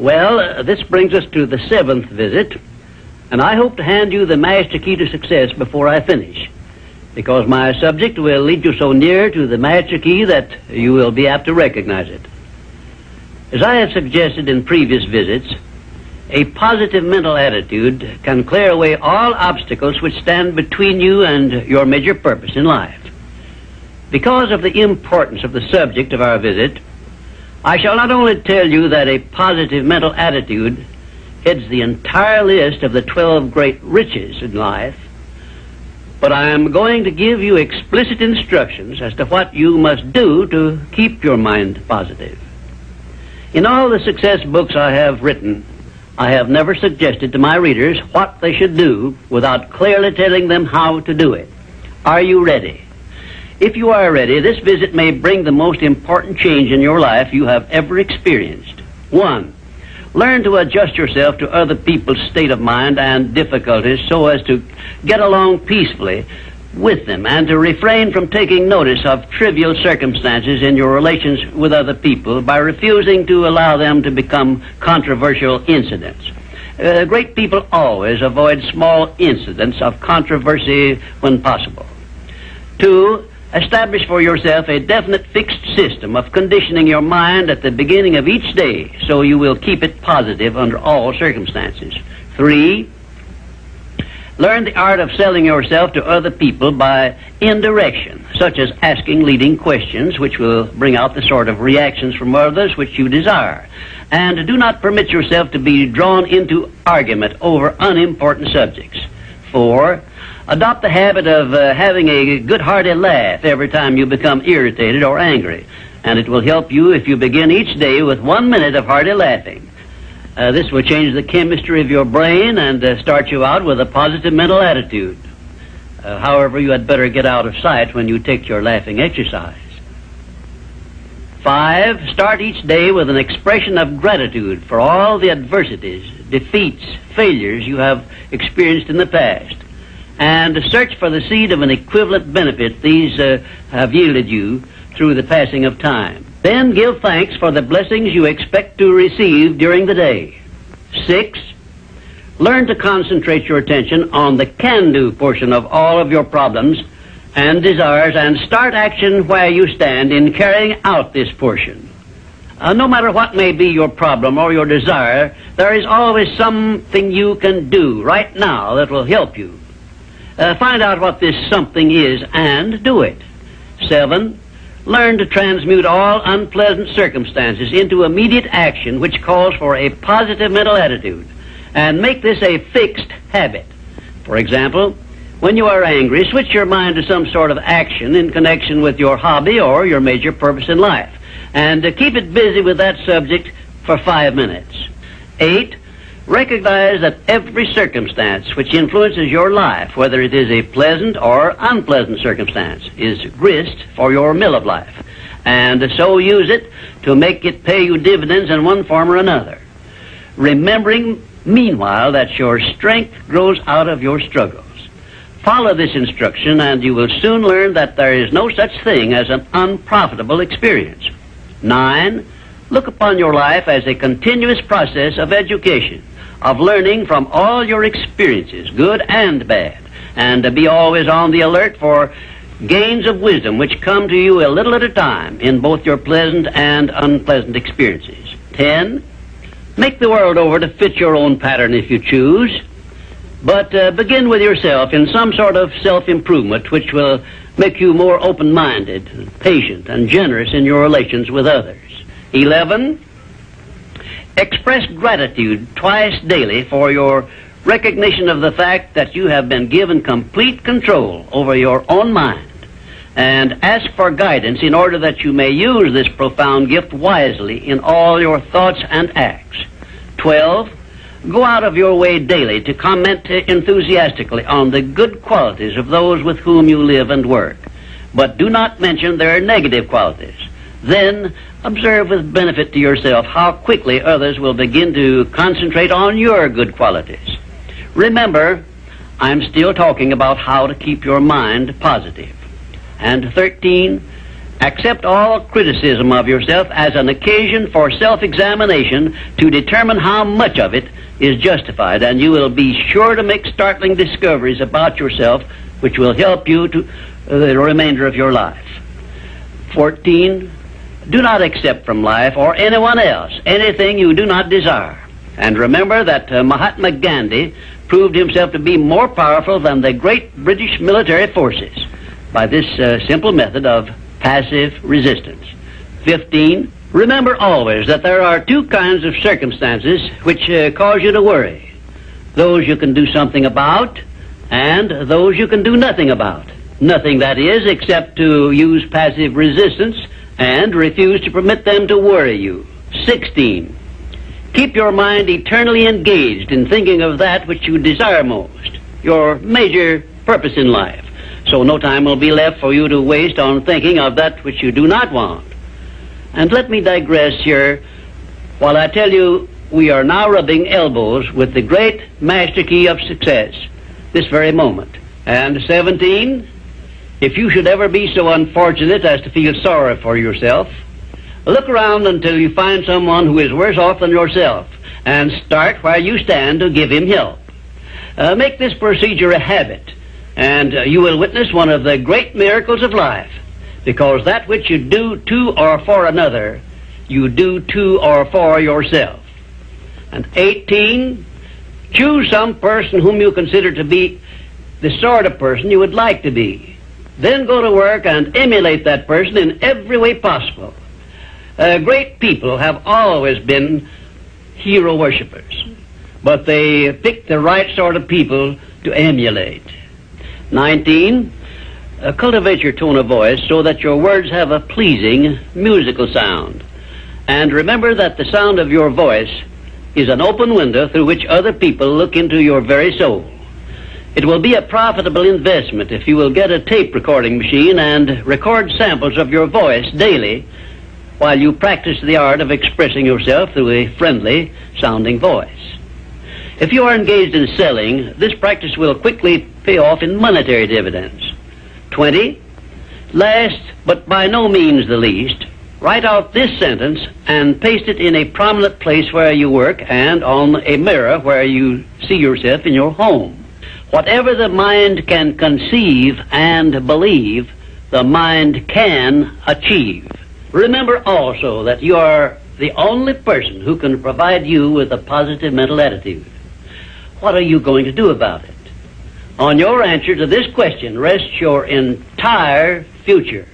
Well, this brings us to the 7th visit, and I hope to hand you the master key to success before I finish, because my subject will lead you so near to the master key that you will be apt to recognize it. As I have suggested in previous visits, a positive mental attitude can clear away all obstacles which stand between you and your major purpose in life. Because of the importance of the subject of our visit, I shall not only tell you that a positive mental attitude heads the entire list of the 12 great riches in life, but I am going to give you explicit instructions as to what you must do to keep your mind positive. In all the success books I have written, I have never suggested to my readers what they should do without clearly telling them how to do it. Are you ready? If you are ready, this visit may bring the most important change in your life you have ever experienced. 1. Learn to adjust yourself to other people's state of mind and difficulties so as to get along peacefully with them and to refrain from taking notice of trivial circumstances in your relations with other people by refusing to allow them to become controversial incidents. Great people always avoid small incidents of controversy when possible. 2. Establish for yourself a definite fixed system of conditioning your mind at the beginning of each day so you will keep it positive under all circumstances. 3. Learn the art of selling yourself to other people by indirection, such as asking leading questions which will bring out the sort of reactions from others which you desire. And do not permit yourself to be drawn into argument over unimportant subjects. 4. Adopt the habit of having a good-hearted laugh every time you become irritated or angry, and it will help you if you begin each day with 1 minute of hearty laughing. This will change the chemistry of your brain and start you out with a positive mental attitude. However, you had better get out of sight when you take your laughing exercise. 5. Start each day with an expression of gratitude for all the adversities, defeats, failures you have experienced in the past, and search for the seed of an equivalent benefit these have yielded you through the passing of time. Then give thanks for the blessings you expect to receive during the day. 6. Learn to concentrate your attention on the can-do portion of all of your problems and desires and start action where you stand in carrying out this portion. No matter what may be your problem or your desire, there is always something you can do right now that will help you. Find out what this something is and do it. 7. Learn to transmute all unpleasant circumstances into immediate action which calls for a positive mental attitude, and make this a fixed habit. For example, when you are angry, switch your mind to some sort of action in connection with your hobby or your major purpose in life, and keep it busy with that subject for 5 minutes. 8. Recognize that every circumstance which influences your life, whether it is a pleasant or unpleasant circumstance, is grist for your mill of life, and so use it to make it pay you dividends in one form or another, remembering meanwhile that your strength grows out of your struggles. Follow this instruction and you will soon learn that there is no such thing as an unprofitable experience. 9. Look upon your life as a continuous process of education, of learning from all your experiences, good and bad, and to be always on the alert for gains of wisdom which come to you a little at a time in both your pleasant and unpleasant experiences. 10. Make the world over to fit your own pattern if you choose, but begin with yourself in some sort of self-improvement which will make you more open-minded, patient, and generous in your relations with others. 11. Express gratitude twice daily for your recognition of the fact that you have been given complete control over your own mind, and ask for guidance in order that you may use this profound gift wisely in all your thoughts and acts. 12. Go out of your way daily to comment enthusiastically on the good qualities of those with whom you live and work, but do not mention their negative qualities. Then observe with benefit to yourself how quickly others will begin to concentrate on your good qualities. Remember, I'm still talking about how to keep your mind positive. And 13, Accept all criticism of yourself as an occasion for self-examination to determine how much of it is justified, and you will be sure to make startling discoveries about yourself which will help you to the remainder of your life. 14. Do not accept from life or anyone else anything you do not desire. And remember that Mahatma Gandhi proved himself to be more powerful than the great British military forces by this simple method of passive resistance. 15. Remember always that there are two kinds of circumstances which cause you to worry. Those you can do something about, and those you can do nothing about. Nothing, that is, except to use passive resistance and refuse to permit them to worry you. 16. Keep your mind eternally engaged in thinking of that which you desire most, your major purpose in life. So no time will be left for you to waste on thinking of that which you do not want. And let me digress here while I tell you we are now rubbing elbows with the great master key of success this very moment. And 17, if you should ever be so unfortunate as to feel sorry for yourself, look around until you find someone who is worse off than yourself and start where you stand to give him help. Make this procedure a habit, and you will witness one of the great miracles of life, because that which you do to or for another, you do to or for yourself. And 18, choose some person whom you consider to be the sort of person you would like to be. Then go to work and emulate that person in every way possible. Great people have always been hero worshippers, but they pick the right sort of people to emulate. 19, cultivate your tone of voice so that your words have a pleasing musical sound. And remember that the sound of your voice is an open window through which other people look into your very soul. It will be a profitable investment if you will get a tape recording machine and record samples of your voice daily while you practice the art of expressing yourself through a friendly sounding voice. If you are engaged in selling, this practice will quickly pay off in monetary dividends. 20. Last, but by no means the least, write out this sentence and paste it in a prominent place where you work and on a mirror where you see yourself in your home. Whatever the mind can conceive and believe, the mind can achieve. Remember also that you are the only person who can provide you with a positive mental attitude. What are you going to do about it? On your answer to this question rests your entire future.